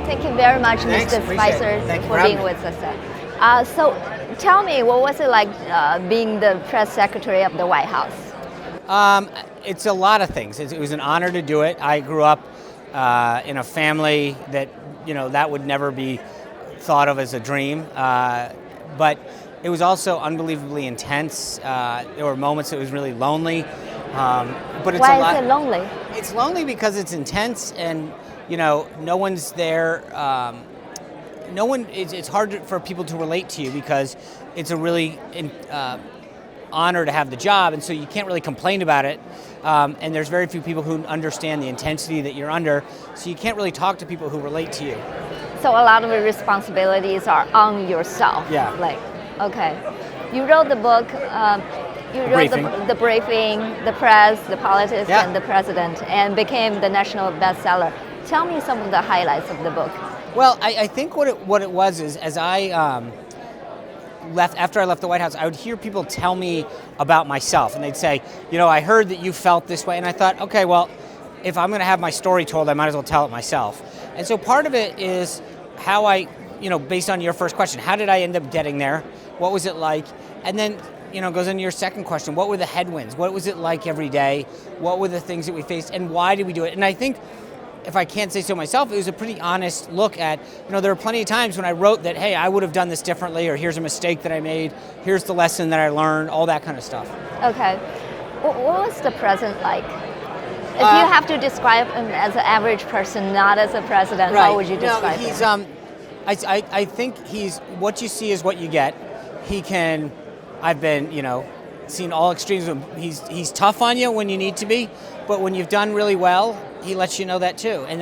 Thank you very much, Thanks, Mr. Spicer, for being me. with us. So tell me, what was it like being the press secretary of the White House? It's a lot of things. It was an honor to do it. I grew up in a family that, that would never be thought of as a dream. But it was also unbelievably intense. There were moments it was really lonely. But it's Why is it lonely? It's lonely because it's intense, and no one's there. It's hard for people to relate to you because it's a really honor to have the job, and so you can't really complain about it. And there's very few people who understand the intensity that you're under, so you can't really talk to people who relate to you. So a lot of the responsibilities are on yourself. Yeah. Okay. You wrote the book. You wrote the briefing, the press, the politics, Yeah. and the president, and became the national bestseller. Tell me some of the highlights of the book. Well, I think what it was is, as I after I left the White House, I would hear people tell me about myself, and they'd say, I heard that you felt this way, and I thought, okay, well, if I'm going to have my story told, I might as well tell it myself. And so part of it is how I, based on your first question, how did I end up getting there? What was it like? And then, goes into your second question, what were the headwinds? What was it like every day? What were the things that we faced, and why did we do it? And I think, if I can't say so myself, it was a pretty honest look at, there were plenty of times when I wrote that, hey, I would have done this differently, or here's a mistake that I made, here's the lesson that I learned, all that kind of stuff. Okay. What was the president like? If you have to describe him as an average person, not as a president, right. How would you describe him? I think he's, what you see is what you get. I've been, seen all extremes. He's tough on you when you need to be, but when you've done really well, he lets you know that too. And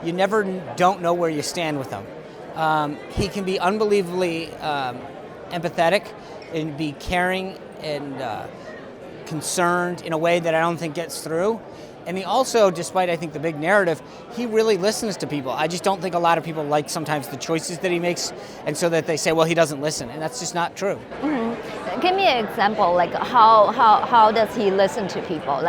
you never don't know where you stand with him. He can be unbelievably empathetic and be caring and concerned in a way that I don't think gets through. And he also, despite I think the big narrative, he really listens to people. I just don't think a lot of people like sometimes the choices that he makes, and so that they say, well, he doesn't listen, and that's just not true. Mm-hmm. Give me an example, like how does he listen to people?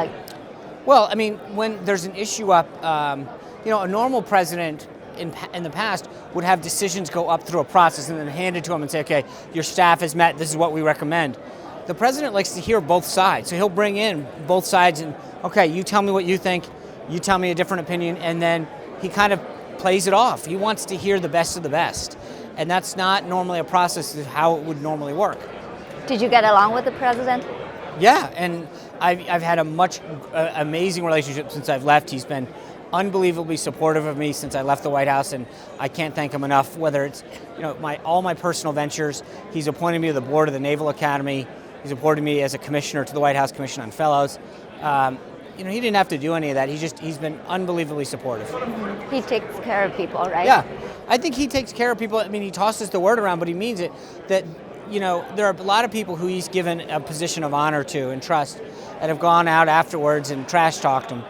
Well, I mean, when there's an issue up, a normal president in the past would have decisions go up through a process and then hand it to him and say, okay, your staff has met, this is what we recommend. The president likes to hear both sides, so he'll bring in both sides and, okay, you tell me what you think, you tell me a different opinion, and then he kind of plays it off. He wants to hear the best of the best, and that's not normally a process of how it would normally work. Did you get along with the president? Yeah, and I've had a amazing relationship since I've left. He's been unbelievably supportive of me since I left the White House, and I can't thank him enough. Whether it's all my personal ventures, he's appointed me to the board of the Naval Academy. He's appointed me as a commissioner to the White House Commission on Fellows. He didn't have to do any of that. He's been unbelievably supportive. Mm-hmm. He takes care of people, right? Yeah, I think he takes care of people. I mean, he tosses the word around, but he means it. That there are a lot of people who he's given a position of honor to and trust that have gone out afterwards and trash talked him.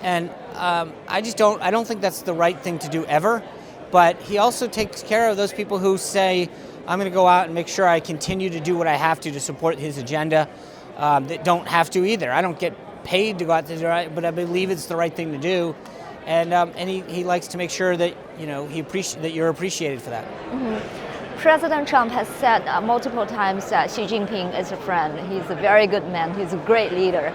And I don't think that's the right thing to do ever. But he also takes care of those people who say, I'm going to go out and make sure I continue to do what I have to support his agenda, that don't have to either. I don't get paid to go out there, but I believe it's the right thing to do. And he likes to make sure that that you're appreciated for that. Mm-hmm. President Trump has said multiple times that Xi Jinping is a friend. He's a very good man. He's a great leader.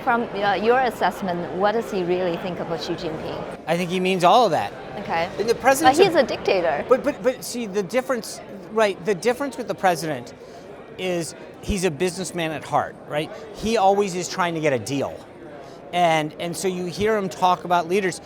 From your assessment, what does he really think about Xi Jinping? I think he means all of that. Okay. And the president. But he's a dictator. But see, the difference, right? The difference with the president is he's a businessman at heart, right? He always is trying to get a deal, and so you hear him talk about leaders.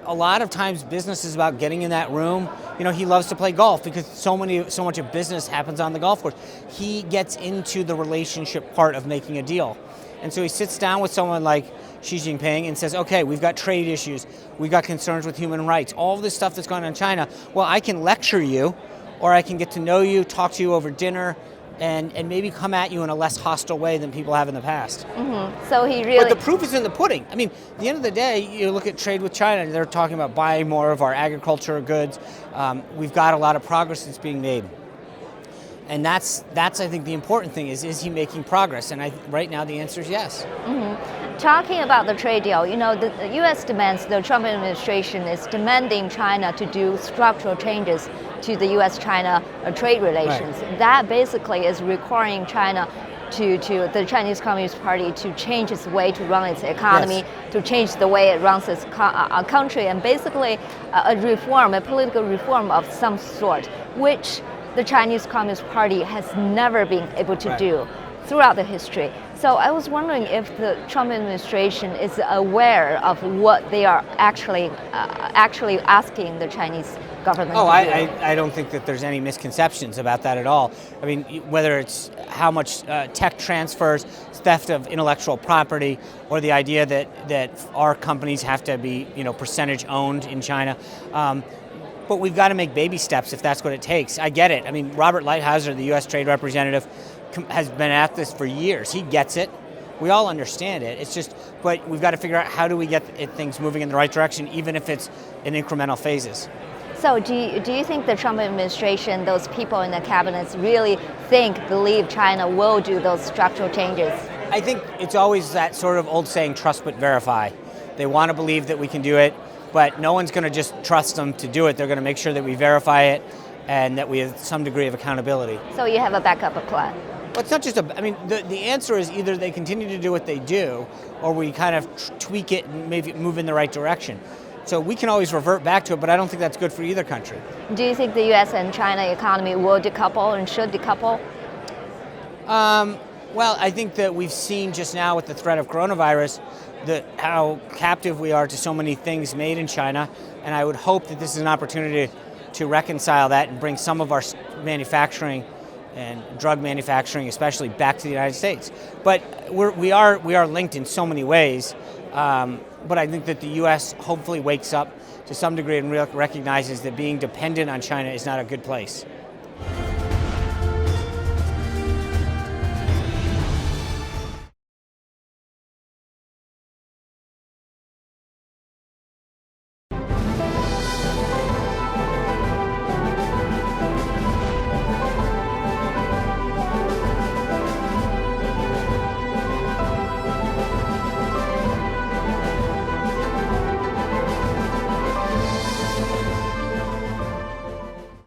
A lot of times business is about getting in that room. He loves to play golf because so much of business happens on the golf course. He gets into the relationship part of making a deal. And so he sits down with someone like Xi Jinping and says, okay, we've got trade issues, we've got concerns with human rights, all of this stuff that's going on in China. Well, I can lecture you, or I can get to know you, talk to you over dinner, and maybe come at you in a less hostile way than people have in the past. Mm-hmm. So he really... But the proof is in the pudding. I mean, at the end of the day, you look at trade with China, they're talking about buying more of our agricultural goods. We've got a lot of progress that's being made. And that's I think, the important thing is he making progress? And right now the answer is yes. Mm-hmm. Talking about the trade deal, the U.S. demands, the Trump administration is demanding China to do structural changes to the U.S.-China trade relations. Right. That basically is requiring China to the Chinese Communist Party to change its way to run its economy, Yes. to change the way it runs its country, and basically a political reform of some sort, which the Chinese Communist Party has never been able to Right. do throughout the history. So I was wondering if the Trump administration is aware of what they are actually asking the Chinese government Oh, to do. I don't think that there's any misconceptions about that at all. I mean, whether it's how much tech transfers, theft of intellectual property, or the idea that our companies have to be, percentage owned in China. But we've got to make baby steps if that's what it takes. I get it. I mean, Robert Lighthizer, the U.S. Trade Representative, has been at this for years. He gets it. We all understand it. It's just, but we've got to figure out how do we get things moving in the right direction, even if it's in incremental phases. So do you think the Trump administration, those people in the cabinets, really believe China will do those structural changes? I think it's always that sort of old saying, trust but verify. They want to believe that we can do it, but no one's going to just trust them to do it. They're going to make sure that we verify it and that we have some degree of accountability. So you have a backup plan? Well, it's not just the answer is either they continue to do what they do or we kind of tweak it and maybe move in the right direction. So we can always revert back to it, but I don't think that's good for either country. Do you think the U.S. and China economy will decouple and should decouple? Well, I think that we've seen just now with the threat of coronavirus how captive we are to so many things made in China, and I would hope that this is an opportunity to reconcile that and bring some of our manufacturing and drug manufacturing especially back to the United States. But we are linked in so many ways, but I think that the U.S. hopefully wakes up to some degree and recognizes that being dependent on China is not a good place.